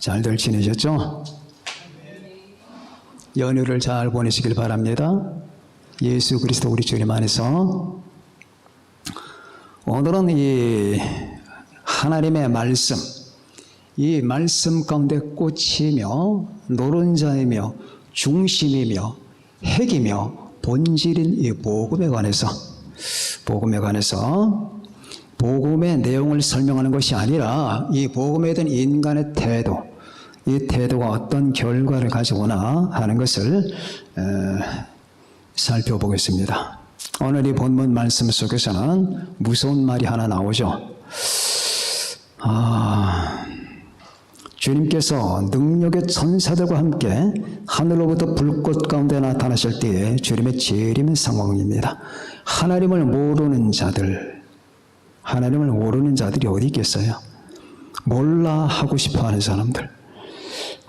잘들 지내셨죠? 연휴를 잘 보내시길 바랍니다. 예수 그리스도 우리 주님 안에서 오늘은 이 하나님의 말씀, 이 말씀 가운데 꽃이며 노른자이며 중심이며 핵이며 본질인 이 복음에 관해서 복음의 내용을 설명하는 것이 아니라 이 복음에 대한 인간의 태도, 이 태도가 어떤 결과를 가져오나 하는 것을 살펴보겠습니다. 오늘 이 본문 말씀 속에서는 무서운 말이 하나 나오죠. 주님께서 능력의 천사들과 함께 하늘로부터 불꽃 가운데 나타나실 때에 주님의 재림의 상황입니다. 하나님을 모르는 자들이 어디 있겠어요? 몰라 하고 싶어하는 사람들,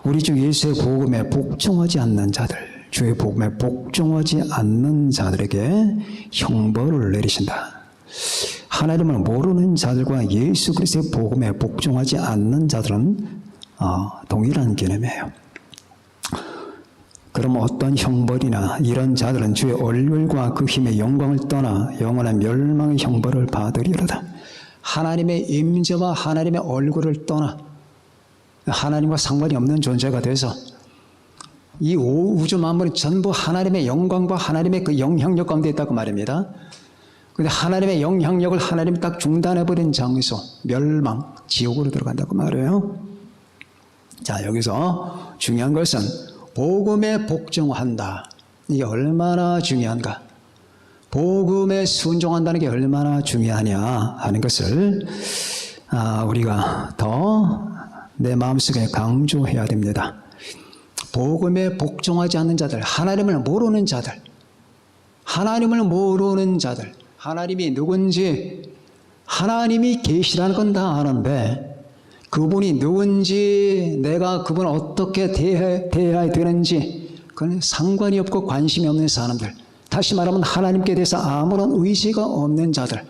우리 주 예수의 복음에 복종하지 않는 자들, 주의 복음에 복종하지 않는 자들에게 형벌을 내리신다. 하나님을 모르는 자들과 예수 그리스도의 복음에 복종하지 않는 자들은 동일한 개념이에요. 그럼 어떤 형벌이나 이런 자들은 주의 얼굴과 그 힘의 영광을 떠나 영원한 멸망의 형벌을 받으리로다. 하나님의 임재와 하나님의 얼굴을 떠나 하나님과 상관이 없는 존재가 돼서 이 우주 만물이 전부 하나님의 영광과 하나님의 그 영향력 가운데 있다고 말입니다. 그런데 하나님의 영향력을 하나님이 딱 중단해버린 장소, 멸망, 지옥으로 들어간다고 말해요. 자, 여기서 중요한 것은 복음에 복종한다. 이게 얼마나 중요한가? 복음에 순종한다는 게 얼마나 중요하냐 하는 것을 우리가 더 내 마음속에 강조해야 됩니다. 복음에 복종하지 않는 자들, 하나님을 모르는 자들, 하나님이 누군지, 하나님이 계시라는 건 다 아는데 그분이 누군지, 내가 그분을 어떻게 대해야 되는지 그건 상관이 없고 관심이 없는 사람들, 다시 말하면 하나님께 대해서 아무런 의지가 없는 자들,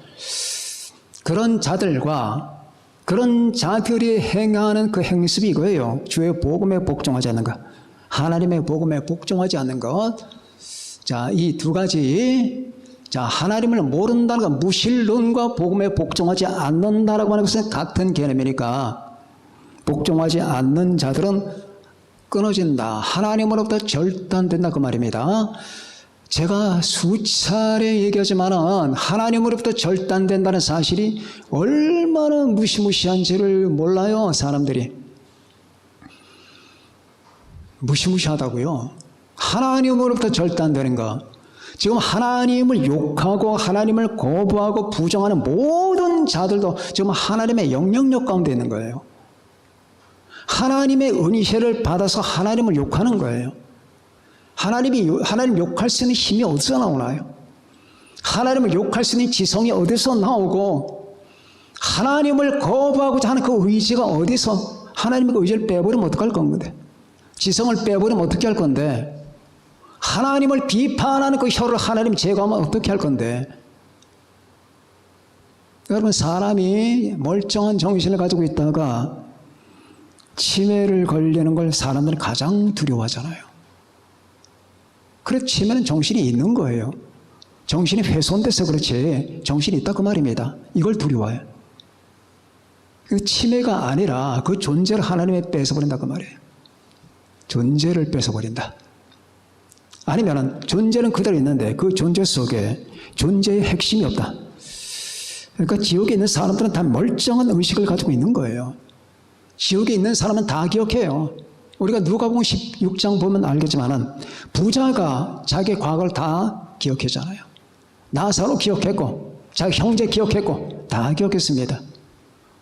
그런 자들이 행하는 그 행습이 이거예요. 주의 복음에 복종하지 않는 것, 하나님의 복음에 복종하지 않는 것. 자, 이 두 가지, 하나님을 모른다는 것, 무신론과 복음에 복종하지 않는다라고 하는 것은 같은 개념이니까 복종하지 않는 자들은 끊어진다, 하나님으로부터 절단된다 그 말입니다. 제가 수차례 얘기하지만은 하나님으로부터 절단된다는 사실이 얼마나 무시무시한지를 몰라요. 사람들이 무시무시하다고요. 하나님으로부터 절단되는 거, 지금 하나님을 욕하고 하나님을 거부하고 부정하는 모든 자들도 지금 하나님의 영향력 가운데 있는 거예요. 하나님의 은혜를 받아서 하나님을 욕하는 거예요. 하나님 욕할 수 있는 힘이 어디서 나오나요? 하나님을 욕할 수 있는 지성이 어디서 나오고, 하나님을 거부하고자 하는 그 의지가 어디서, 하나님의 의지를 빼버리면 어떡할 건데, 지성을 빼버리면 어떻게 할 건데, 하나님을 비판하는 그 혀를 하나님 제거하면 어떻게 할 건데. 여러분, 사람이 멀쩡한 정신을 가지고 있다가 치매를 걸리는 걸 사람들은 가장 두려워하잖아요. 그래서 치매는 정신이 있는 거예요. 정신이 훼손돼서 그렇지 정신이 있다 그 말입니다. 이걸 두려워해요. 그 치매가 아니라 그 존재를 하나님에 뺏어버린다 그 말이에요. 존재를 뺏어버린다. 아니면 존재는 그대로 있는데 그 존재 속에 존재의 핵심이 없다. 그러니까 지옥에 있는 사람들은 다 멀쩡한 의식을 가지고 있는 거예요. 지옥에 있는 사람은 다 기억해요. 우리가 누가복음 16장 보면 알겠지만은 부자가 자기 과거를 다 기억했잖아요. 나사로 기억했고 자기 형제 기억했고 다 기억했습니다.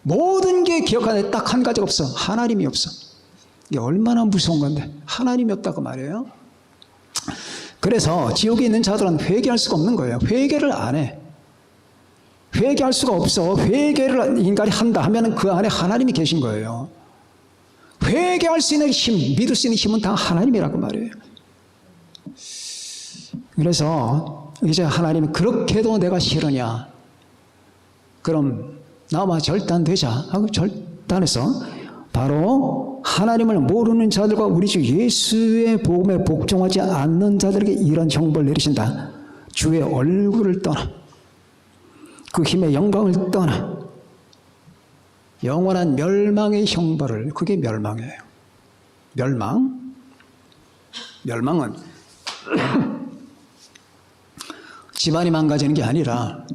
모든 게 기억하는데 딱 한 가지가 없어. 하나님이 없어. 이게 얼마나 무서운 건데, 하나님이 없다고 말이에요. 그래서 지옥에 있는 자들은 회개할 수가 없는 거예요. 회개를 안 해. 회개할 수가 없어. 회개를 인간이 한다 하면 그 안에 하나님이 계신 거예요. 회개할 수 있는 힘, 믿을 수 있는 힘은 다 하나님이라고 말이에요. 그래서 이제 하나님이 그렇게도 내가 싫으냐, 그럼 나와 절단되자 하고 절단해서 바로 하나님을 모르는 자들과 우리 주 예수의 복음에 복종하지 않는 자들에게 이런 형벌을 내리신다. 주의 얼굴을 떠나 그 힘의 영광을 떠나 영원한 멸망의 형벌을, 그게 멸망이에요. 멸망은 집안이 망가지는 게 아니라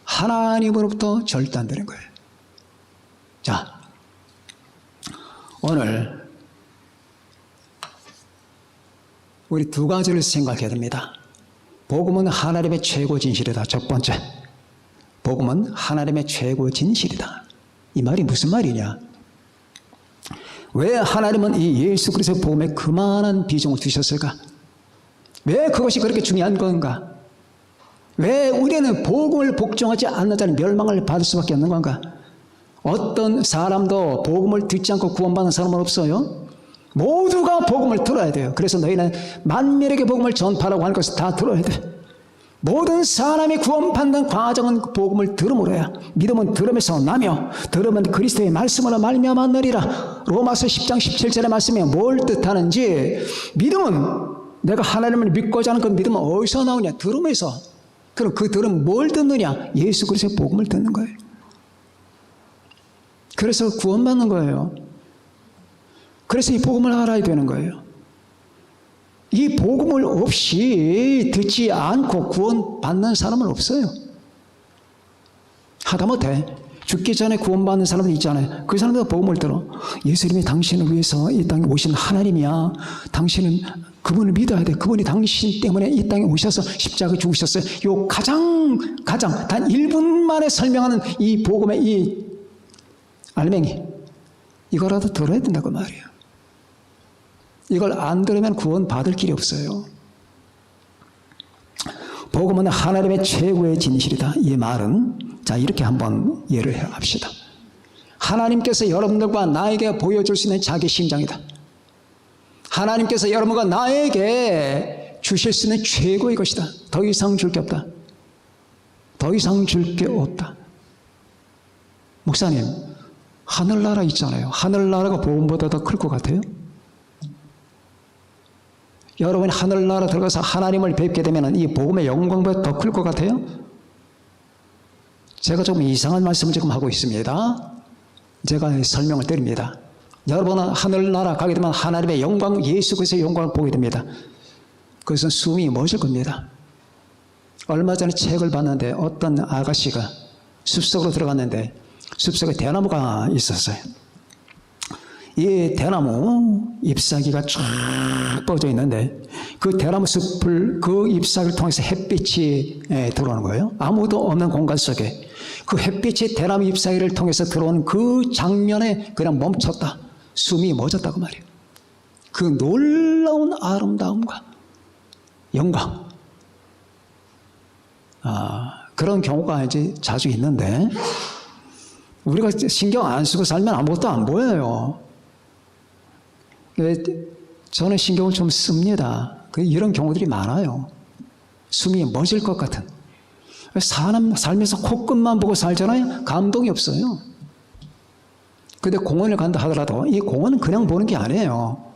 하나님으로부터 절단되는 거예요. 자, 오늘 우리 두 가지를 생각해야 됩니다. 복음은 하나님의 최고 진실이다. 첫 번째, 복음은 하나님의 최고 진실이다. 이 말이 무슨 말이냐? 왜 하나님은 이 예수 그리스도의 복음에 그만한 비중을 두셨을까? 왜 그것이 그렇게 중요한 건가? 왜 우리는 복음을 복종하지 않는 자는 멸망을 받을 수밖에 없는 건가? 어떤 사람도 복음을 듣지 않고 구원받는 사람은 없어요. 모두가 복음을 들어야 돼요. 그래서 너희는 만민에게 복음을 전파라고 하는 것을 다 들어야 돼. 모든 사람이 구원받는 과정은 복음을 들음으로야. 믿음은 들음에서 나며 들음은 그리스도의 말씀으로 말미암았느니라. 로마서 10장 17절의 말씀이 뭘 뜻하는지, 믿음은 내가 하나님을 믿고자 하는 그 믿음은 어디서 나오냐? 들음에서. 그럼 그 들음 뭘 듣느냐? 예수 그리스도의 복음을 듣는 거예요. 그래서 구원받는 거예요. 그래서 이 복음을 알아야 되는 거예요. 이 복음을 없이 듣지 않고 구원받는 사람은 없어요. 하다못해 죽기 전에 구원받는 사람들 있잖아요. 그 사람들 복음을 들어. 예수님이 당신을 위해서 이 땅에 오신 하나님이야. 당신은 그분을 믿어야 돼. 그분이 당신 때문에 이 땅에 오셔서 십자가에 죽으셨어요. 요 가장 단 1분 만에 설명하는 이 복음의 이 알맹이, 이거라도 들어야 된다고 말이에요. 이걸 안 들으면 구원 받을 길이 없어요. 복음은 하나님의 최고의 진실이다. 이 말은 자, 이렇게 한번 예를 합시다. 하나님께서 여러분들과 나에게 보여줄 수 있는 자기 심장이다. 하나님께서 여러분과 나에게 주실 수 있는 최고의 것이다. 더 이상 줄 게 없다. 더 이상 줄 게 없다. 목사님, 하늘나라 있잖아요. 하늘나라가 복음보다 더 클 것 같아요? 여러분이 하늘나라 들어가서 하나님을 뵙게 되면 이 복음의 영광보다 더 클 것 같아요? 제가 조금 이상한 말씀을 지금 하고 있습니다. 제가 설명을 드립니다. 여러분은 하늘나라 가게 되면 하나님의 영광, 예수 그리스도의 영광을 보게 됩니다. 그것은 숨이 멎을 겁니다. 얼마 전에 책을 봤는데 어떤 아가씨가 숲속으로 들어갔는데 숲속에 대나무가 있었어요. 이 대나무 잎사귀가 쫙 뻗어 있는데 그 대나무 숲을, 그 잎사귀를 통해서 햇빛이 들어오는 거예요. 아무도 없는 공간 속에 그 햇빛이 대나무 잎사귀를 통해서 들어오는 그 장면에 그냥 멈췄다. 숨이 멎었다고 말이에요. 그 놀라운 아름다움과 영광, 그런 경우가 이제 자주 있는데 우리가 신경 안 쓰고 살면 아무것도 안 보여요. 저는 신경을 좀 씁니다. 이런 경우들이 많아요. 숨이 멎을 것 같은. 사람 살면서 코끝만 보고 살잖아요. 감동이 없어요. 근데 공원을 간다 하더라도 이 공원은 그냥 보는 게 아니에요.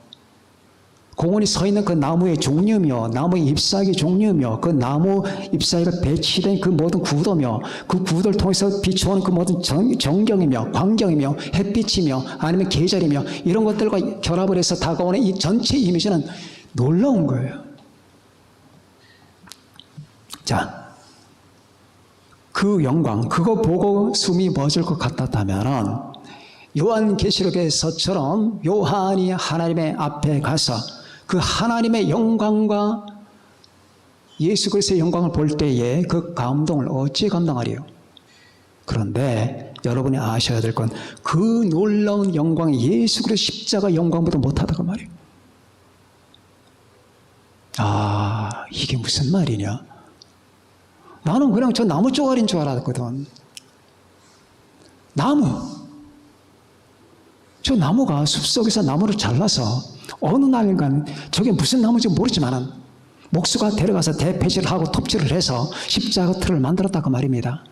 공원이 서 있는 그 나무의 종류며 나무의 잎사귀 종류며 그 나무 잎사귀가 배치된 그 모든 구도며 그 구도를 통해서 비추어오는 그 모든 정경이며 광경이며 햇빛이며 아니면 계절이며 이런 것들과 결합을 해서 다가오는 이 전체 이미지는 놀라운 거예요. 자, 그 영광, 그거 보고 숨이 멎을 것 같았다면 요한계시록에서처럼 요한이 하나님의 앞에 가서 그 하나님의 영광과 예수 그리스도의 영광을 볼 때에 그 감동을 어찌 감당하리요? 그런데 여러분이 아셔야 될 건 그 놀라운 영광이 예수 그리스도 십자가 영광보다 못하다고 말이에요. 이게 무슨 말이냐? 나는 그냥 저 나무 쪼가리인 줄 알았거든. 저 나무가 숲속에서 나무를 잘라서 어느 날인가는 저게 무슨 나무인지 모르지만 목수가 데려가서 대패질을 하고 톱질을 해서 십자가 틀을 만들었다고 말입니다.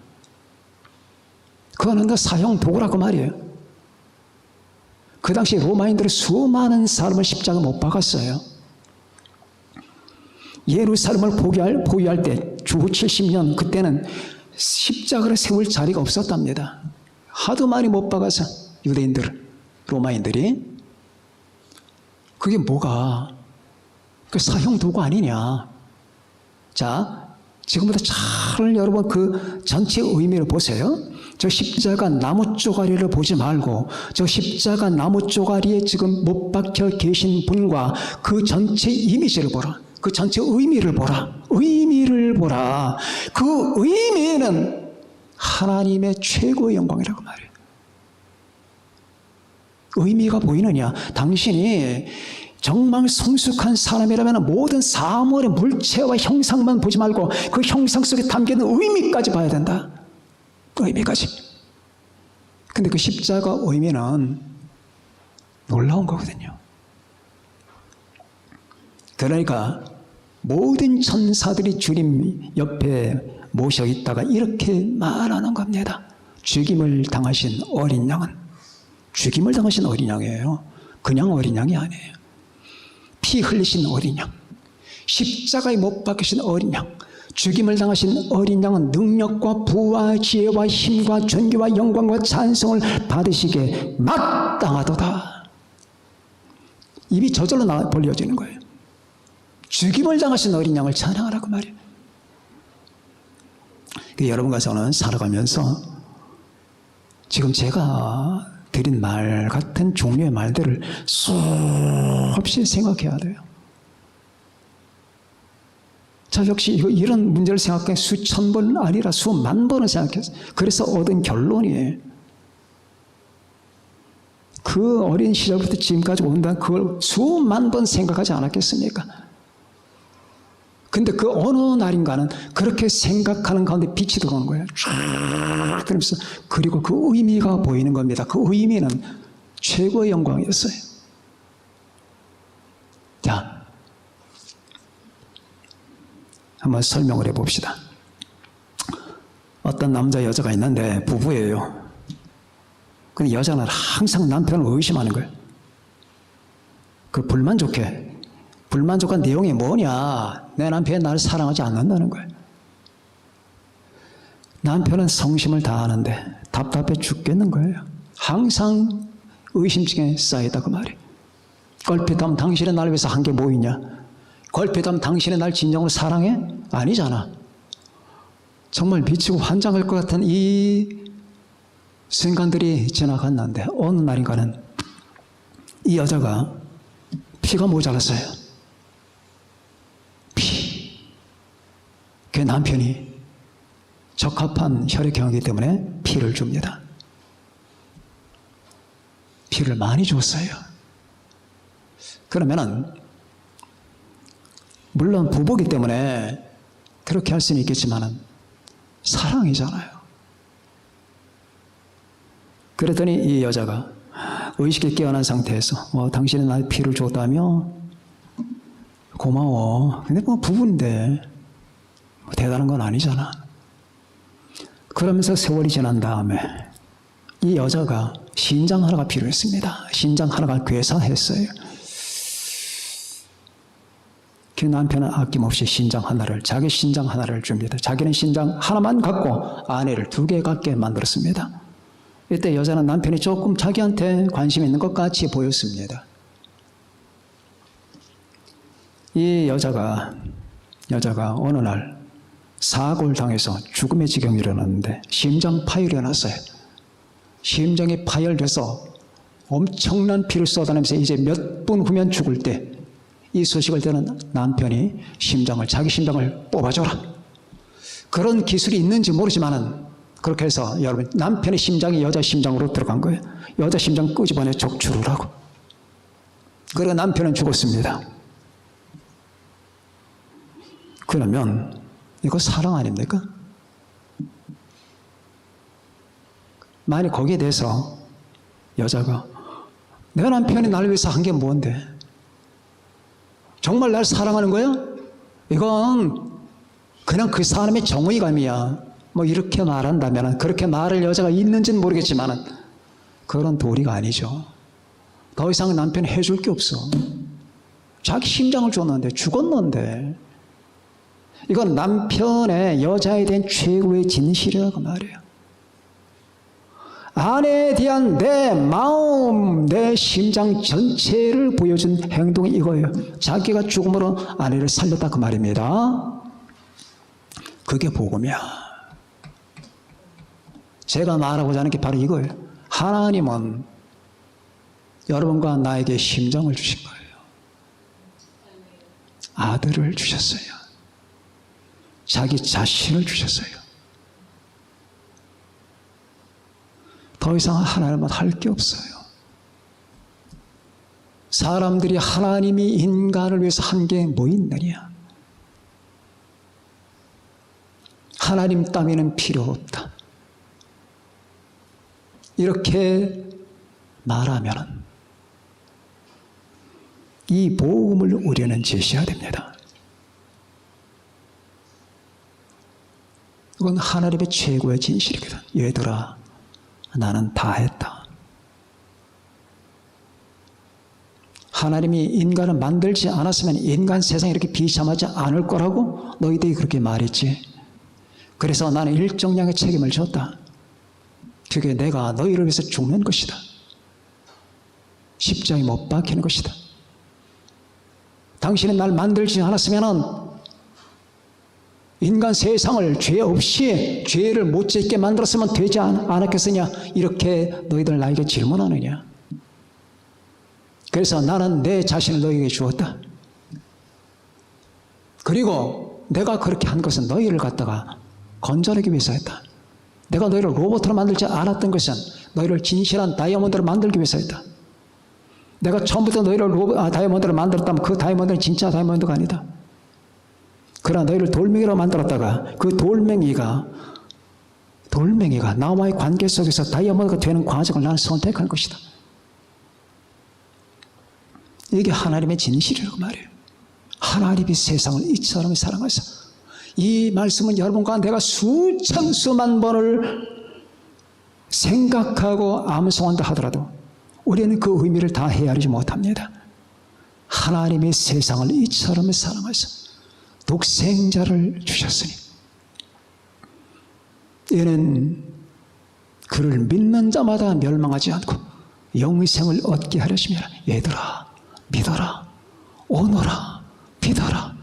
그거는 그 사형 도구라고 말이에요. 그 당시 로마인들은 수많은 사람을 십자가 못 박았어요. 예루살렘을 포위할 때 주후 70년 그때는 십자가를 세울 자리가 없었답니다. 하도 많이 못 박아서 유대인들, 로마인들이. 그게 뭐가 그 사형 도구 아니냐. 자, 지금부터 잘 여러분 그 전체 의미를 보세요. 저 십자가 나무 쪼가리를 보지 말고 저 십자가 나무 쪼가리에 지금 못 박혀 계신 분과 그 전체 이미지를 보라. 그 전체 의미를 보라. 의미를 보라. 그 의미는 하나님의 최고의 영광이라고 말해요. 의미가 보이느냐? 당신이 정말 성숙한 사람이라면 모든 사물의 물체와 형상만 보지 말고 그 형상 속에 담겨있는 의미까지 봐야 된다. 의미까지. 근데 그 십자가 의미는 놀라운 거거든요. 그러니까 모든 천사들이 주님 옆에 모셔 있다가 이렇게 말하는 겁니다. 죽임을 당하신 어린 양은 죽임을 당하신 어린 양이에요. 그냥 어린 양이 아니에요. 피 흘리신 어린 양, 십자가에 못 박히신 어린 양, 죽임을 당하신 어린 양은 능력과 부와 지혜와 힘과 존귀와 영광과 찬송을 받으시기에 마땅하도다. 입이 저절로 벌려지는 거예요. 죽임을 당하신 어린 양을 찬양하라고 말이에요. 여러분과 저는 살아가면서 지금 제가 드린 말 같은 종류의 말들을 수없이 생각해야 돼요. 자, 역시 이런 문제를 생각해 수천 번 아니라 수만 번을 생각했어요. 그래서 얻은 결론이 그 어린 시절부터 지금까지 온다는 그걸 수만 번 생각하지 않았겠습니까? 근데 그 어느 날인가는 그렇게 생각하는 가운데 빛이 들어오는 거예요. 쫙 들으면서 그리고 그 의미가 보이는 겁니다. 그 의미는 최고의 영광이었어요. 자, 한번 설명을 해봅시다. 어떤 남자 여자가 있는데 부부예요. 근데 여자는 항상 남편을 의심하는 거예요. 그 불만족한 내용이 뭐냐? 내 남편이 나를 사랑하지 않는다는 거예요. 남편은 성심을 다하는데 답답해 죽겠는 거예요. 항상 의심증에 쌓이다 그 말이에요. 걸핏하면 당신은 나를 위해서 한 게 뭐 있냐? 걸핏하면 당신은 날 진정으로 사랑해? 아니잖아. 정말 미치고 환장할 것 같은 이 순간들이 지나갔는데 어느 날인가는 이 여자가 피가 모자랐어요. 그 남편이 적합한 혈액형이기 때문에 피를 줍니다. 피를 많이 줬어요. 그러면은 물론 부부이기 때문에 그렇게 할 수는 있겠지만은 사랑이잖아요. 그랬더니 이 여자가 의식이 깨어난 상태에서 당신이 나의 피를 줬다며? 고마워. 근데 뭐 부부인데 대단한 건 아니잖아. 그러면서 세월이 지난 다음에 이 여자가 신장 하나가 필요했습니다. 신장 하나가 괴사했어요. 그 남편은 아낌없이 자기 신장 하나를 줍니다. 자기는 신장 하나만 갖고 아내를 2개 갖게 만들었습니다. 이때 여자는 남편이 조금 자기한테 관심 있는 것 같이 보였습니다. 이 여자가 어느 날 사고를 당해서 죽음의 지경이 일어났는데 심장 파열이 났어요. 심장이 파열돼서 엄청난 피를 쏟아내면서 이제 몇 분 후면 죽을 때 이 소식을 들은 남편이 자기 심장을 뽑아줘라. 그런 기술이 있는지 모르지만은 그렇게 해서 여러분 남편의 심장이 여자 심장으로 들어간 거예요. 여자 심장 끄집어내 적출을 하고. 그리고 남편은 죽었습니다. 그러면 이거 사랑 아닙니까? 만약 거기에 대해서 여자가 내 남편이 나를 위해서 한 게 뭔데? 정말 날 사랑하는 거야? 이건 그냥 그 사람의 정의감이야. 뭐 이렇게 말한다면 그렇게 말할 여자가 있는지는 모르겠지만 그런 도리가 아니죠. 더 이상 남편이 해줄 게 없어. 자기 심장을 줬는데, 죽었는데. 이건 남편의 여자에 대한 최고의 진실이라고 말이에요. 아내에 대한 내 마음, 내 심장 전체를 보여준 행동이 이거예요. 자기가 죽음으로 아내를 살렸다 그 말입니다. 그게 복음이야. 제가 말하고자 하는 게 바로 이거예요. 하나님은 여러분과 나에게 심장을 주신 거예요. 아들을 주셨어요. 자기 자신을 주셨어요. 더 이상 하나님은 할 게 없어요. 사람들이 하나님이 인간을 위해서 한 게 뭐 있느냐? 하나님 따위는 필요 없다. 이렇게 말하면 이 복음을 우리는 제시해야 됩니다. 이건 하나님의 최고의 진실이거든. 얘들아, 나는 다 했다. 하나님이 인간을 만들지 않았으면 인간 세상이 이렇게 비참하지 않을 거라고 너희들이 그렇게 말했지. 그래서 나는 일정량의 책임을 졌다. 그게 내가 너희를 위해서 죽는 것이다. 십자가에 못 박히는 것이다. 당신은 날 만들지 않았으면 인간 세상을 죄 없이 죄를 못 짓게 만들었으면 되지 않았겠느냐? 이렇게 너희들 나에게 질문하느냐? 그래서 나는 내 자신을 너희에게 주었다. 그리고 내가 그렇게 한 것은 너희를 갖다가 건져내기 위해서였다. 내가 너희를 로봇으로 만들지 않았던 것은 너희를 진실한 다이아몬드로 만들기 위해서였다. 내가 처음부터 너희를 다이아몬드로 만들었다면 그 다이아몬드는 진짜 다이아몬드가 아니다. 그러나 너희를 돌멩이로 만들었다가 그 돌멩이가 나와의 관계 속에서 다이아몬드가 되는 과정을 나는 선택한 것이다. 이게 하나님의 진실이라고 말해요. 하나님이 세상을 이처럼 사랑하셔. 이 말씀은 여러분과 내가 수천 수만 번을 생각하고 암송한다 하더라도 우리는 그 의미를 다 헤아리지 못합니다. 하나님이 세상을 이처럼 사랑하셔 독생자를 주셨으니 이는 그를 믿는 자마다 멸망하지 않고 영생을 얻게 하려심이라. 얘들아, 믿어라, 오너라, 믿어라.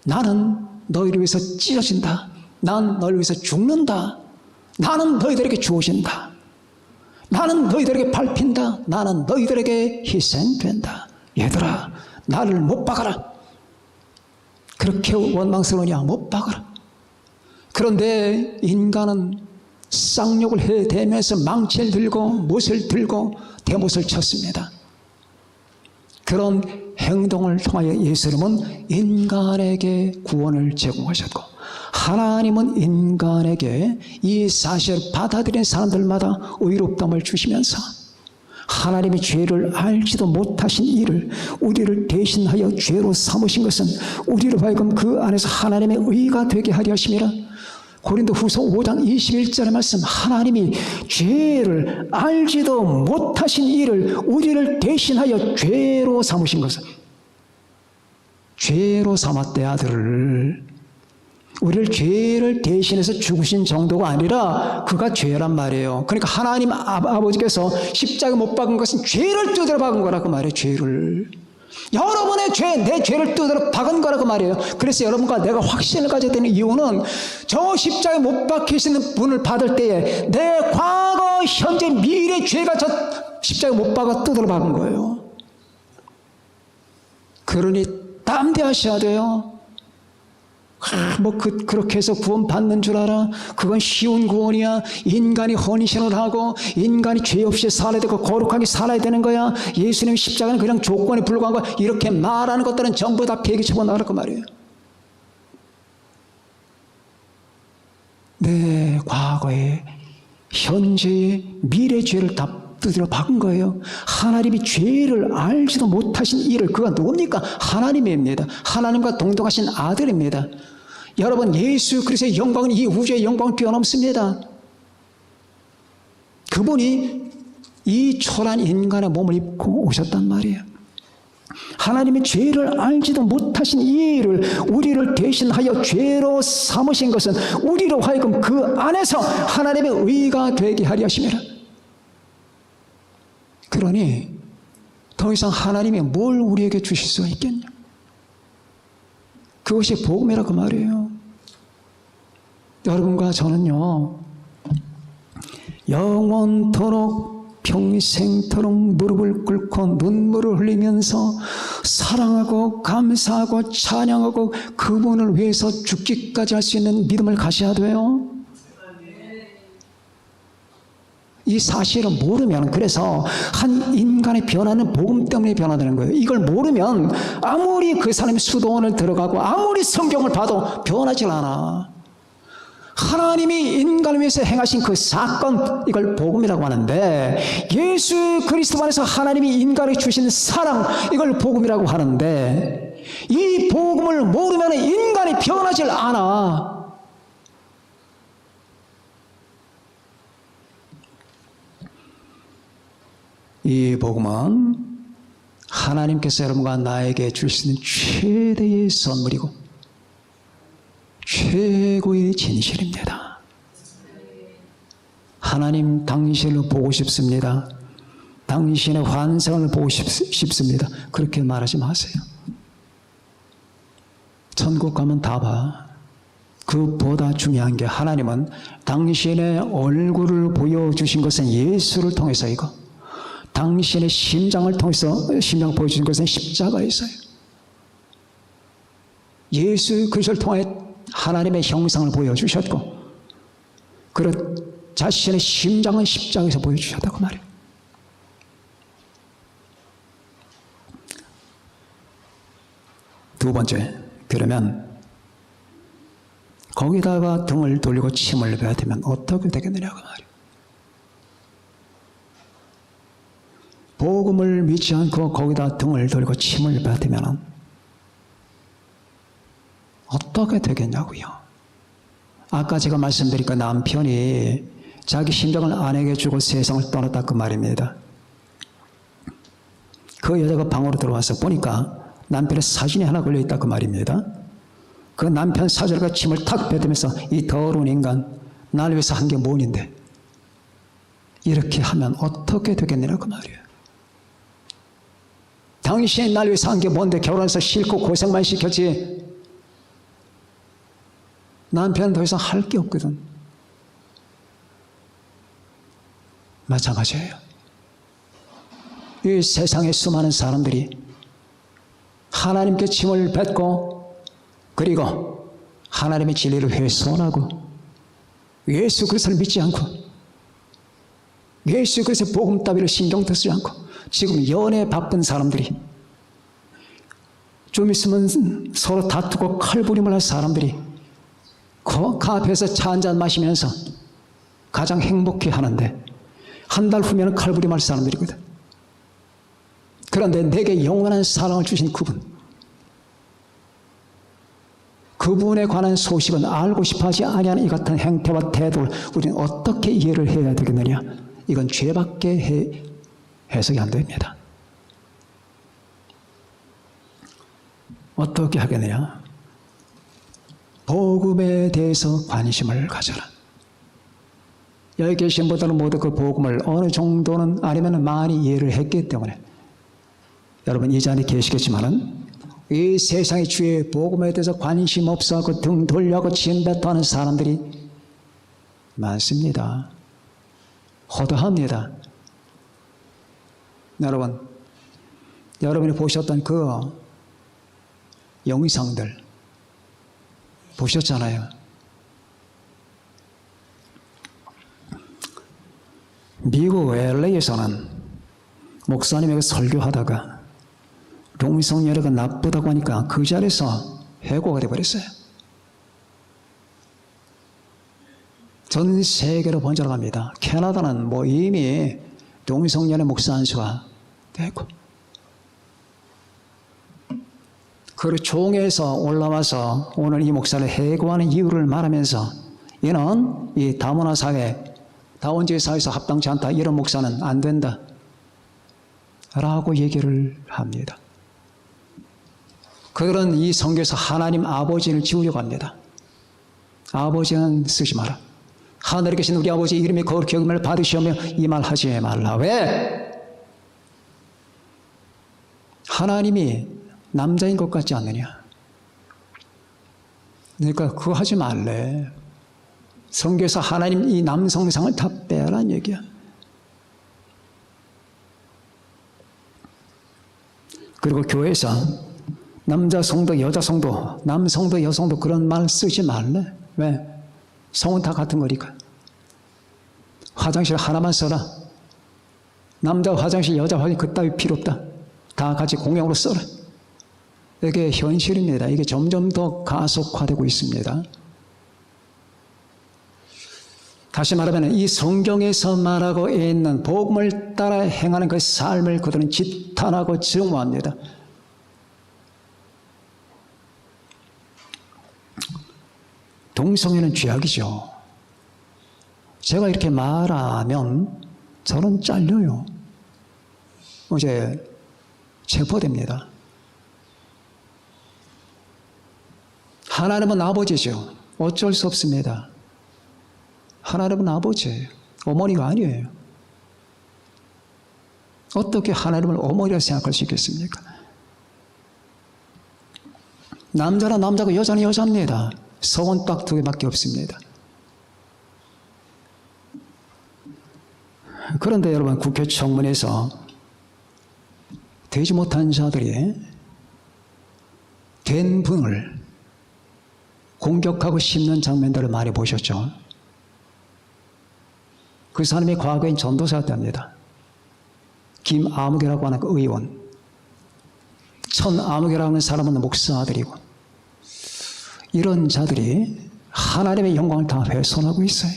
나는 너희를 위해서 찢어진다. 나는 너희를 위해서 죽는다. 나는 너희들에게 주어진다. 나는 너희들에게 밟힌다. 나는 너희들에게 희생된다. 얘들아, 나를 못 박아라. 그렇게 원망스러우냐? 못 박아라. 그런데 인간은 쌍욕을 해대면서 망치를 들고 못을 들고 대못을 쳤습니다. 그런 행동을 통하여 예수님은 인간에게 구원을 제공하셨고 하나님은 인간에게 이 사실을 받아들인 사람들마다 의롭다함을 주시면서 하나님이 죄를 알지도 못하신 이를 우리를 대신하여 죄로 삼으신 것은 우리로 하여금 그 안에서 하나님의 의가 되게 하려 하심이라. 고린도후서 5장 21절의 말씀, 하나님이 죄를 알지도 못하신 이를 우리를 대신하여 죄로 삼으신 것은 죄로 삼았대. 아들을 우리를 죄를 대신해서 죽으신 정도가 아니라 그가 죄란 말이에요. 그러니까 하나님 아버지께서 십자가에 못 박은 것은 죄를 두드려 박은 거라고 말이에요. 죄를 여러분의 죄, 내 죄를 두드려 박은 거라고 말이에요. 그래서 여러분과 내가 확신을 가져야 되는 이유는 저 십자가에 못 박히시는 분을 받을 때에 내 과거, 현재, 미래 죄가 저 십자가에 못 박아 두드려 박은 거예요. 그러니 담대하셔야 돼요. 그렇게 해서 구원 받는 줄 알아? 그건 쉬운 구원이야. 인간이 헌신을 하고 인간이 죄 없이 살아야 되고 거룩하게 살아야 되는 거야. 예수님 십자가는 그냥 조건에 불과한 거야. 이렇게 말하는 것들은 전부 다 폐기치고 나갈 거 말이에요. 내 과거에, 현재의, 미래 죄를 다 두드려 박은 거예요. 하나님이 죄를 알지도 못하신 이를, 그가 누굽니까? 하나님입니다. 하나님과 동등하신 아들입니다. 여러분, 예수 그리스도의 영광은, 이 우주의 영광을 뛰어넘습니다. 그분이 이 초라한 인간의 몸을 입고 오셨단 말이에요. 하나님이 죄를 알지도 못하신 이 일을 우리를 대신하여 죄로 삼으신 것은 우리로 하여금 그 안에서 하나님의 의가 되게 하려 하심이라. 그러니 더 이상 하나님이 뭘 우리에게 주실 수가 있겠냐? 그것이 복음이라고 말이에요. 여러분과 저는요, 영원토록 평생토록 무릎을 꿇고 눈물을 흘리면서 사랑하고 감사하고 찬양하고 그분을 위해서 죽기까지 할 수 있는 믿음을 가져야 돼요. 이 사실을 모르면, 그래서 한 인간의 변화는 복음 때문에 변화되는 거예요. 이걸 모르면 아무리 그 사람이 수도원을 들어가고 아무리 성경을 봐도 변하질 않아. 하나님이 인간을 위해서 행하신 그 사건, 이걸 복음이라고 하는데, 예수 그리스도 안에서 하나님이 인간에게 주신 사랑, 이걸 복음이라고 하는데, 이 복음을 모르면 인간이 변하질 않아. 이 복음은 하나님께서 여러분과 나에게 줄 수 있는 최대의 선물이고 최고의 진실입니다. 하나님, 당신을 보고 싶습니다. 당신의 환상을 보고 싶습니다. 그렇게 말하지 마세요. 천국 가면 다 봐. 그보다 중요한 게, 하나님은 당신의 얼굴을 보여주신 것은 예수를 통해서이고, 당신의 심장을 통해서 심장을 보여주신 것은 십자가에서요. 예수 그리스도를 통해 하나님의 형상을 보여주셨고, 그런 자신의 심장은 십자가에서 보여주셨다고 말해요. 두 번째, 그러면 거기다가 등을 돌리고 침을 뱉으면 어떻게 되겠느냐고 말이에요. 복음을 믿지 않고 거기다 등을 돌리고 침을 뱉으면 어떻게 되겠냐고요. 아까 제가 말씀드린 그 남편이 자기 심장을 아내에게 주고 세상을 떠났다 그 말입니다. 그 여자가 방으로 들어와서 보니까 남편의 사진이 하나 걸려있다 그 말입니다. 그 남편 사진과 침을 탁 뱉으면서, 이 더러운 인간, 나를 위해서 한 게 뭔인데 이렇게 하면 어떻게 되겠느냐 그 말이에요. 당신이 나를 위해서 한 게 뭔데 결혼해서 싫고 고생만 시켰지. 남편은 더 이상 할 게 없거든. 마찬가지예요. 이 세상에 수많은 사람들이 하나님께 침을 뱉고, 그리고 하나님의 진리를 훼손하고, 예수 그리스도를 믿지 않고, 예수 그리스도의 복음 따위를 신경도 쓰지 않고, 지금 연애에 바쁜 사람들이, 좀 있으면 서로 다투고 칼부림을 할 사람들이 그 앞에서 차 한잔 마시면서 가장 행복해 하는데, 한 달 후면 칼부림할 사람들이거든. 그런데 내게 영원한 사랑을 주신 그분에 관한 소식은 알고 싶어하지 아니하는 이 같은 행태와 태도를 우리는 어떻게 이해를 해야 되겠느냐? 이건 죄밖에 해석이 안 됩니다. 어떻게 하겠느냐? 복음에 대해서 관심을 가져라. 여기 계신 분들은 모두 그 복음을 어느 정도는 아니면 많이 이해를 했기 때문에, 여러분 이 자리에 계시겠지만은 이 세상의 주의 복음에 대해서 관심 없어하고 등 돌려하고 침뱉어하는 사람들이 많습니다. 허다합니다. 여러분이 보셨던 그 영상들 보셨잖아요. 미국 LA에서는 목사님에게 설교하다가 동성애가 나쁘다고 하니까 그 자리에서 해고가 되어버렸어요. 전 세계로 번져나갑니다. 캐나다는 뭐 이미 동성연애 목사 안수가 되고, 그 종에서 올라와서 오늘 이 목사를 해고하는 이유를 말하면서, 이는 이 다문화 사회, 다원제사에서 합당치 않다. 이런 목사는 안 된다. 라고 얘기를 합니다. 그들은 이 성경에서 하나님 아버지를 지우려고 합니다. 아버지는 쓰지 마라. 하늘에 계신 우리 아버지 이름이 거룩히 여김을 받으시오며 이 말 하지 말라. 왜? 하나님이 남자인 것 같지 않느냐? 그러니까 그거 하지 말래. 성경에서 하나님 이 남성상을 다 빼라는 얘기야. 그리고 교회에서 남자 성도, 여자 성도, 남성도, 여성도 그런 말 쓰지 말래. 왜? 성은 다 같은 거니까. 화장실 하나만 써라. 남자 화장실, 여자 화장실 그따위 필요 없다. 다 같이 공용으로 써라. 이게 현실입니다. 이게 점점 더 가속화되고 있습니다. 다시 말하면 이 성경에서 말하고 있는 복음을 따라 행하는 그 삶을 그들은 지탄하고 증오합니다. 동성애는 죄악이죠. 제가 이렇게 말하면 저는 잘려요. 어제 체포됩니다. 하나님은 아버지죠. 어쩔 수 없습니다. 하나님은 아버지예요. 어머니가 아니에요. 어떻게 하나님을 어머니라 생각할 수 있겠습니까? 남자는 남자고 여자는 여자입니다. 성은 딱 두 개밖에 없습니다. 그런데 여러분, 국회 청문회에서 되지 못한 자들이 된 분을 공격하고 씹는 장면들을 많이 보셨죠? 그 사람이 과거엔 전도사였답니다. 김아무개라고 하는 그 의원. 천아무개라고 하는 사람은 목사들이고, 이런 자들이 하나님의 영광을 다 훼손하고 있어요.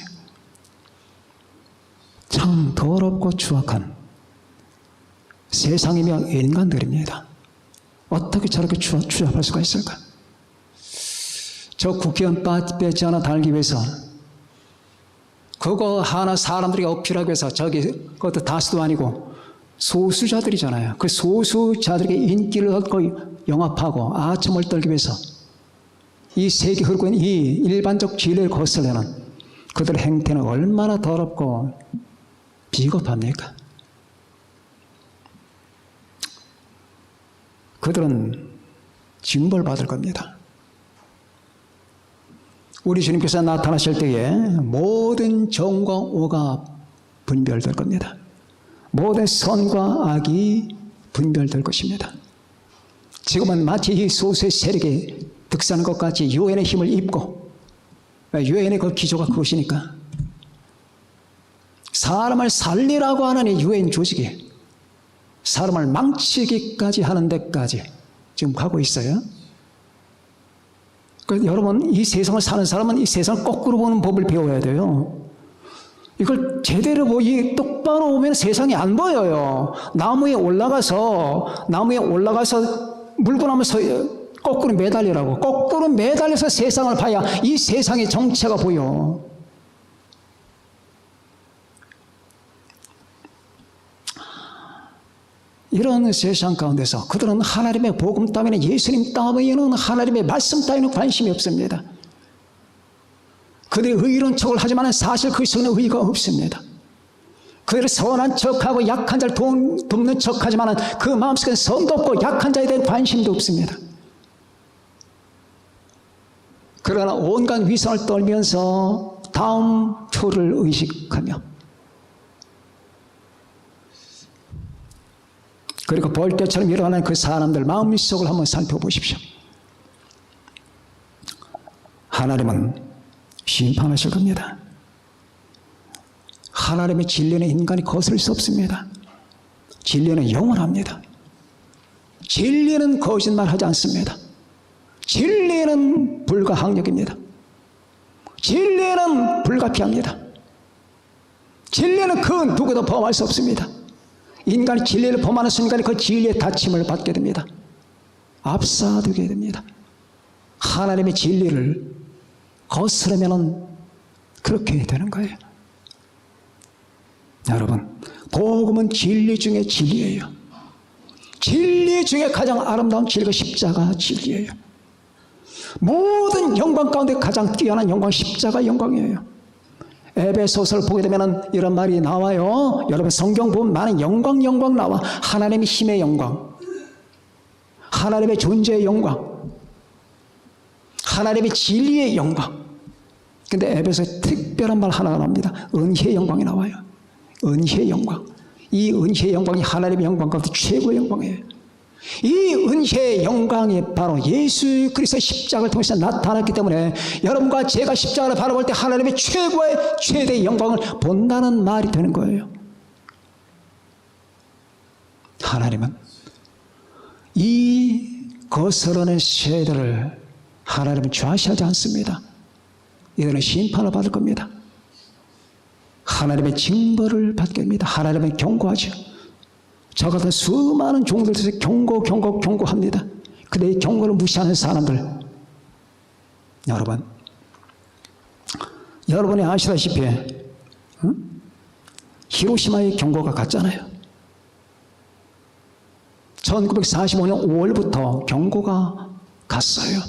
참 더럽고 추악한 세상이며 인간들입니다. 어떻게 저렇게 추잡할 수가 있을까? 저 국회의원 배지 하나 달기 위해서 그거 하나 사람들이 어필하기 위해서 그것도 다수도 아니고 소수자들이잖아요. 그 소수자들에게 인기를 얻고 영합하고 아첨을 떨기 위해서 이 세계 흐르고 있는 이 일반적 진리를 거슬려는 그들의 행태는 얼마나 더럽고 비겁합니까? 그들은 징벌받을 겁니다. 우리 주님께서 나타나실 때에 모든 정과 오가 분별될 겁니다. 모든 선과 악이 분별될 것입니다. 지금은 마치 이 소수의 세력이 득세하는 것 같이 유엔의 힘을 입고, 유엔의 그 기조가 그것이니까 사람을 살리라고 하는 이 유엔 조직이 사람을 망치기까지 하는 데까지 지금 가고 있어요. 그래서 여러분, 이 세상을 사는 사람은 이 세상을 거꾸로 보는 법을 배워야 돼요. 이걸 제대로 똑바로 보면 세상이 안 보여요. 나무에 올라가서 물고 나면 거꾸로 매달리라고. 거꾸로 매달려서 세상을 봐야 이 세상의 정체가 보여. 이런 세상 가운데서 그들은 하나님의 복음 따위는, 예수님 따위는, 하나님의 말씀 따위는 관심이 없습니다. 그들이 의로운 척을 하지만 사실 그 속에는 의의가 없습니다. 그들이 선한 척하고 약한 자를 돕는 척하지만 그 마음속에는 선도 없고 약한 자에 대한 관심도 없습니다. 그러나 온갖 위선을 떨면서 다음 표를 의식하며, 그리고 벌떼처럼 일어나는 그 사람들 마음속을 한번 살펴보십시오. 하나님은 심판하실 겁니다. 하나님의 진리는 인간이 거스를 수 없습니다. 진리는 영원합니다. 진리는 거짓말하지 않습니다. 진리는 불가항력입니다. 진리는 불가피합니다. 진리는 그 누구도 범할 수 없습니다. 인간이 진리를 범하는 순간에 그 진리의 다침을 받게 됩니다. 압사되게 됩니다. 하나님의 진리를 거스르면 그렇게 되는 거예요. 여러분, 복음은 진리 중에 진리예요. 진리 중에 가장 아름다운 진리가 십자가 진리예요. 모든 영광 가운데 가장 뛰어난 영광, 십자가 영광이에요. 에베소서를 보게 되면 이런 말이 나와요. 여러분, 성경 보면 많은 영광 나와. 하나님의 힘의 영광, 하나님의 존재의 영광, 하나님의 진리의 영광. 근데 에베소에 특별한 말 하나가 나옵니다. 은혜의 영광이 나와요. 은혜의 영광. 이 은혜의 영광이 하나님의 영광 가운데 최고의 영광이에요. 이 은혜의 영광이 바로 예수 그리스도의 십자가를 통해서 나타났기 때문에 여러분과 제가 십자가를 바라볼 때 하나님의 최대의 영광을 본다는 말이 되는 거예요. 하나님은 이 거스르는 세대를 하나님은 좌시하지 않습니다. 이들은 심판을 받을 겁니다. 하나님의 징벌을 받게 됩니다. 하나님은 경고하죠. 저 같은 수많은 종들에서 경고합니다. 근데 이 경고를 무시하는 사람들, 여러분이 아시다시피 히로시마의 경고가 갔잖아요. 1945년 5월부터 경고가 갔어요.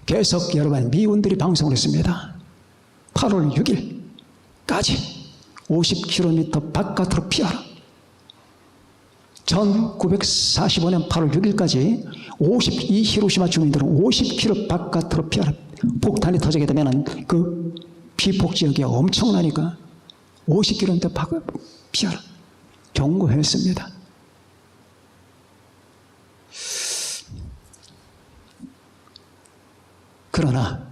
계속 여러분 미군들이 방송을 했습니다. 8월 6일까지 50km 바깥으로 피하라. 1945년 8월 6일까지 이 히로시마 주민들은 50km 바깥으로 피하라. 폭탄이 터지게 되면 그 피폭 지역이 엄청나니까 50km 밖으로 피하라. 경고했습니다. 그러나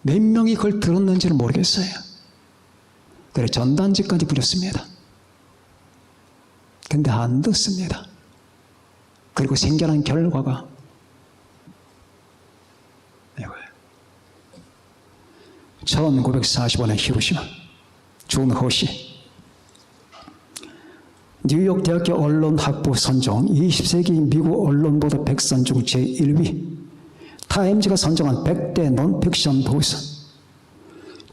몇 명이 그걸 들었는지는 모르겠어요. 그래 전단지까지 부렸습니다. 근데 안 듣습니다. 그리고 생겨난 결과가 이거예요. 1945년 히로시마 준호시 뉴욕 대학교 언론학부 선정 20세기 미국 언론보도 100선 중 제1위, 타임즈가 선정한 100대 논픽션 도서,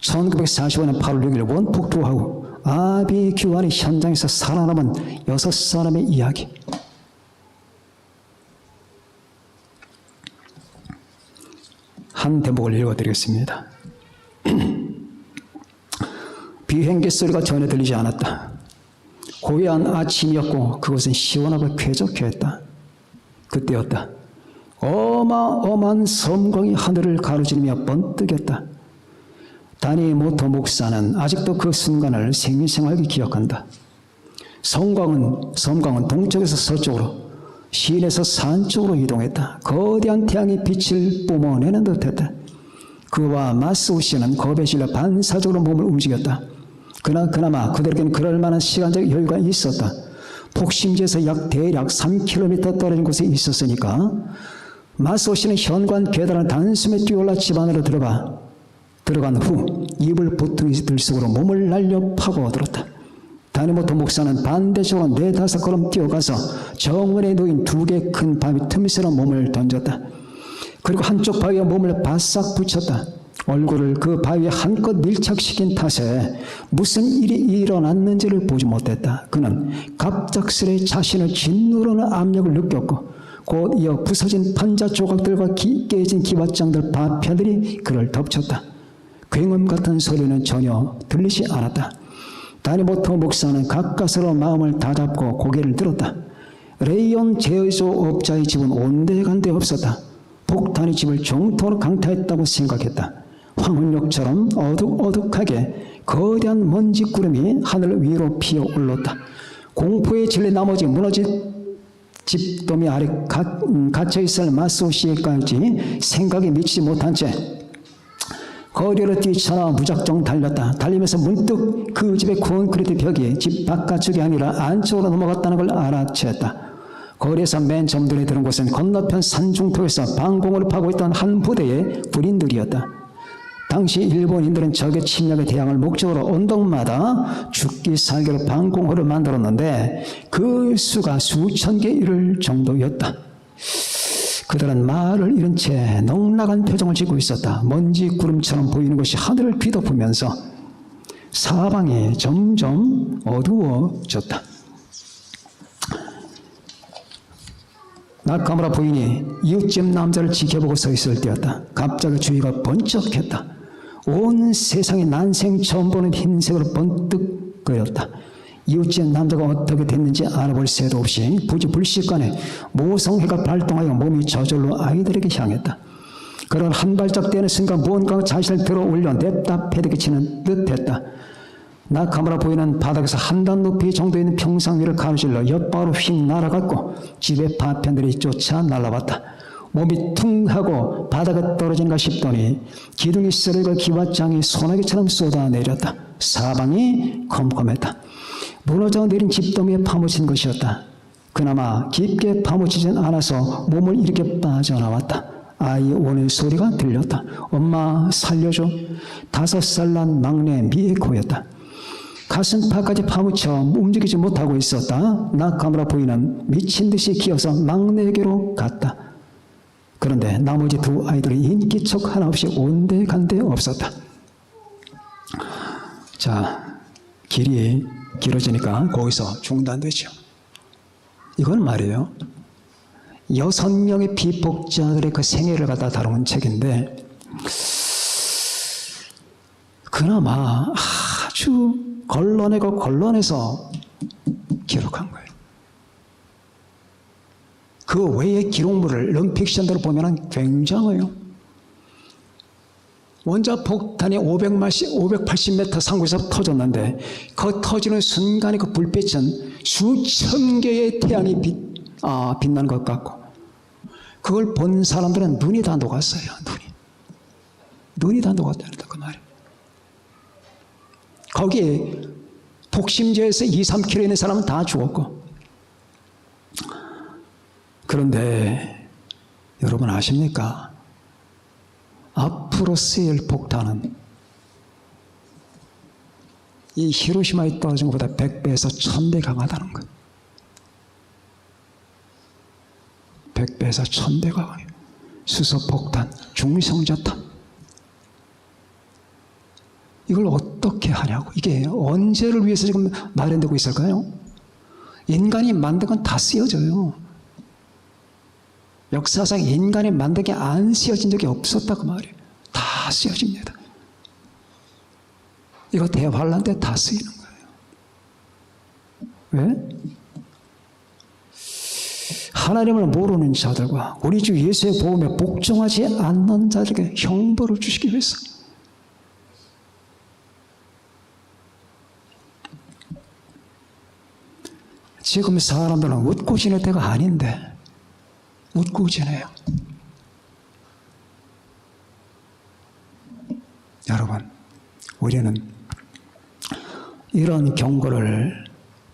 1945년 8월 6일 원폭투하고 아비 규환이 현장에서 살아남은 6사람의 이야기. 한 대목을 읽어드리겠습니다. 비행기 소리가 전혀 들리지 않았다. 고요한 아침이었고 그것은 시원하고 쾌적했다. 그때였다. 어마어마한 섬광이 하늘을 가로지르며 번뜩였다. 다니모토 목사는 아직도 그 순간을 생생하게 기억한다. 섬광은 동쪽에서 서쪽으로, 시내에서 산 쪽으로 이동했다. 거대한 태양이 빛을 뿜어내는 듯했다. 그와 마스오 씨는 겁에 질려 반사적으로 몸을 움직였다. 그나마 그들에겐 그럴 만한 시간적 여유가 있었다. 폭심지에서 대략 3km 떨어진 곳에 있었으니까. 마스오 씨는 현관 계단을 단숨에 뛰어올라 집 안으로 들어간 후 이불 보퉁이 들속으로 몸을 날려 파고들었다. 다니모토 목사는 반대쪽으로 4-5걸음 뛰어가서 정원에 놓인 2개 큰 바위 틈새로 몸을 던졌다. 그리고 한쪽 바위에 몸을 바싹 붙였다. 얼굴을 그 바위에 한껏 밀착시킨 탓에 무슨 일이 일어났는지를 보지 못했다. 그는 갑작스레 자신을 짓누르는 압력을 느꼈고 곧 이어 부서진 판자 조각들과 깨진 기왓장들 파편들이 그를 덮쳤다. 굉음 같은 소리는 전혀 들리지 않았다. 다니모토 목사는 가까스로 마음을 다잡고 고개를 들었다. 레이온 제조업자의 집은 온데간데 없었다. 폭탄이 집을 정토로 강타했다고 생각했다. 황혼역처럼 어둑어둑하게 거대한 먼지 구름이 하늘 위로 피어올랐다. 공포에 질려 나머지 무너진 집더미 아래 갇혀있을 마스오 씨에까지 생각에 미치지 못한 채 거리로 뛰쳐나와 무작정 달렸다. 달리면서 문득 그 집의 콘크리트 벽이 집 바깥쪽이 아니라 안쪽으로 넘어갔다는 걸 알아챘다. 거리에서 맨 처음 눈에 들은 곳은 건너편 산중턱에서 방공을 파고 있던 한 부대의 군인들이었다. 당시 일본인들은 적의 침략에 대항할 목적으로 언덕마다 죽기 살기로 방공호를 만들었는데 그 수가 수천 개 이를 정도였다. 그들은 말을 잃은 채 넉나간 표정을 짓고 있었다. 먼지 구름처럼 보이는 것이 하늘을 뒤덮으면서 사방이 점점 어두워졌다. 나카무라 부인이 이웃집 남자를 지켜보고 서 있을 때였다. 갑자기 주위가 번쩍했다. 온 세상이 난생 처음 보는 흰색으로 번뜩거렸다. 이웃집 남자가 어떻게 됐는지 알아볼 새도 없이 부지불식간에 모성애가 발동하여 몸이 저절로 아이들에게 향했다. 그런 한 발짝 떼는 순간 무언가가 자신을 들어 올려 냅다 패대기 치는 듯했다. 나카무라 부인은 바닥에서 한 단 높이 정도 있는 평상 위를 가로질러 옆방으로 휙 날아갔고 집의 파편들이 쫓아 날아왔다. 몸이 퉁 하고 바닥에 떨어진가 싶더니 기둥이 쓰러지고 기왓장이 소나기처럼 쏟아내렸다. 사방이 컴컴했다. 무너져 내린 집더미에 파묻힌 것이었다. 그나마 깊게 파묻히진 않아서 몸을 이렇게 빠져나왔다. 아이 오는 소리가 들렸다. 엄마 살려줘. 5살 난 막내 미에코였다. 가슴팍까지 파묻혀 움직이지 못하고 있었다. 나카무라 부인은 미친 듯이 기어서 막내에게로 갔다. 그런데 나머지 두 아이들이 인기척 하나 없이 온데간데 없었다. 자, 길이 길어지니까 거기서 중단되죠. 이건 말이에요. 6명의 비폭자들의 그 생애를 갖다 다루는 책인데 그나마 아주 걸러내고 걸러내서 기록한 거예요. 그 외의 기록물을 넌픽션대로 보면 굉장해요. 원자 폭탄이 580m 상공에서 터졌는데 그 터지는 순간에 그 불빛은 수천 개의 태양이 빛나는 것 같고 그걸 본 사람들은 눈이 다 녹았어요. 눈이 다 녹았다는 그 말이에요. 거기에 독심제에서 2-3km 있는 사람은 다 죽었고 그런데 여러분 아십니까? 앞으로 쓰일 폭탄은 이 히로시마에 떨어진 것보다 100배에서 1000배 강하다는 거예요. 100배에서 1000배가 강해요. 수소폭탄, 중성자탄. 이걸 어떻게 하냐고. 이게 언제를 위해서 지금 마련되고 있을까요? 인간이 만든 건 다 쓰여져요. 역사상 인간이 만든 게 안 쓰여진 적이 없었다 그 말이에요. 다 쓰여집니다. 이거 대환란 때 다 쓰이는 거예요. 왜? 하나님을 모르는 자들과 우리 주 예수의 복음에 복종하지 않는 자들에게 형벌을 주시기 위해서. 지금 사람들은 웃고 지낼 때가 아닌데 웃고 지내요. 여러분, 우리는 이런 경고를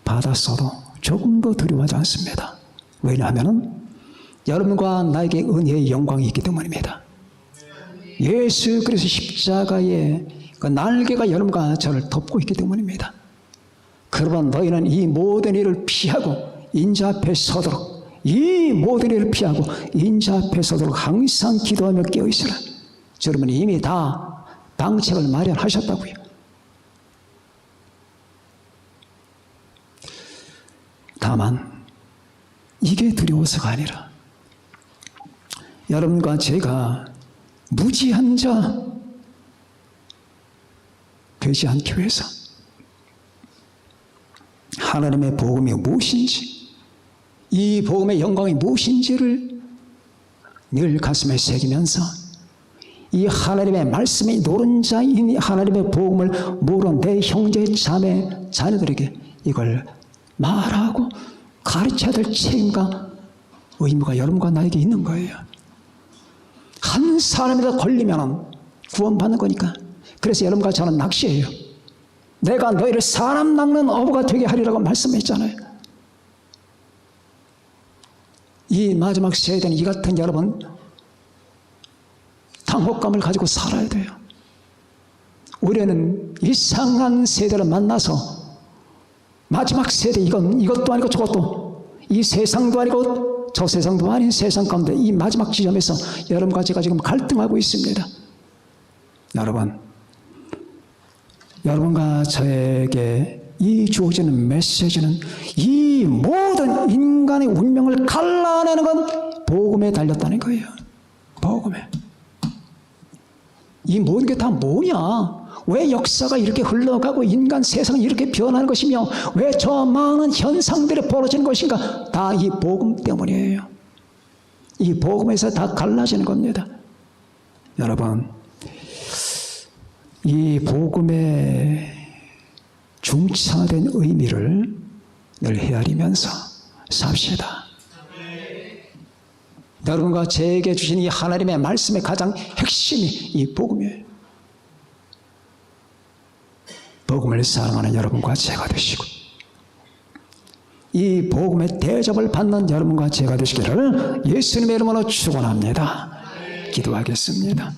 받았어도 조금 더 두려워하지 않습니다. 왜냐하면 여러분과 나에게 은혜의 영광이 있기 때문입니다. 예수 그리스도 십자가의 그 날개가 여러분과 저를 덮고 있기 때문입니다. 그러면 너희는 이 모든 일을 피하고 인자 앞에 서도록 이 모든 일을 피하고 인자 앞에 서도록 항상 기도하며 깨어있으라. 여러분이 이미 다 방책을 마련하셨다고요. 다만 이게 두려워서가 아니라 여러분과 제가 무지한 자 되지 않기 위해서 하나님의 복음이 무엇인지 이 복음의 영광이 무엇인지를 늘 가슴에 새기면서 이 하나님의 말씀이 노른자인 하나님의 복음을 모르는 내 형제 자매 자녀들에게 이걸 말하고 가르쳐야 될 책임과 의무가 여러분과 나에게 있는 거예요. 한 사람이라도 걸리면 구원받는 거니까. 그래서 여러분과 저는 낚시예요. 내가 너희를 사람 낚는 어부가 되게 하리라고 말씀했잖아요. 이 마지막 세대는 이 같은 여러분 당혹감을 가지고 살아야 돼요. 우리는 이상한 세대를 만나서 마지막 세대 이것도 아니고 저것도 이 세상도 아니고 저 세상도 아닌 세상 가운데 이 마지막 지점에서 여러분과 제가 지금 갈등하고 있습니다. 여러분 여러분과 저에게 이 주어지는 메시지는 이 모든 인간의 운명을 갈라내는 건 복음에 달렸다는 거예요. 복음에. 이 모든 게 다 뭐냐? 왜 역사가 이렇게 흘러가고 인간 세상이 이렇게 변하는 것이며 왜 저 많은 현상들이 벌어지는 것인가? 다 이 복음 때문이에요. 이 복음에서 다 갈라지는 겁니다. 여러분, 이 복음의 중차된 의미를 늘 헤아리면서 삽시다. 여러분과 제게 주신 이 하나님의 말씀의 가장 핵심이 이 복음이에요. 복음을 사랑하는 여러분과 제가 되시고 이 복음의 대접을 받는 여러분과 제가 되시기를 예수님의 이름으로 축원합니다. 기도하겠습니다.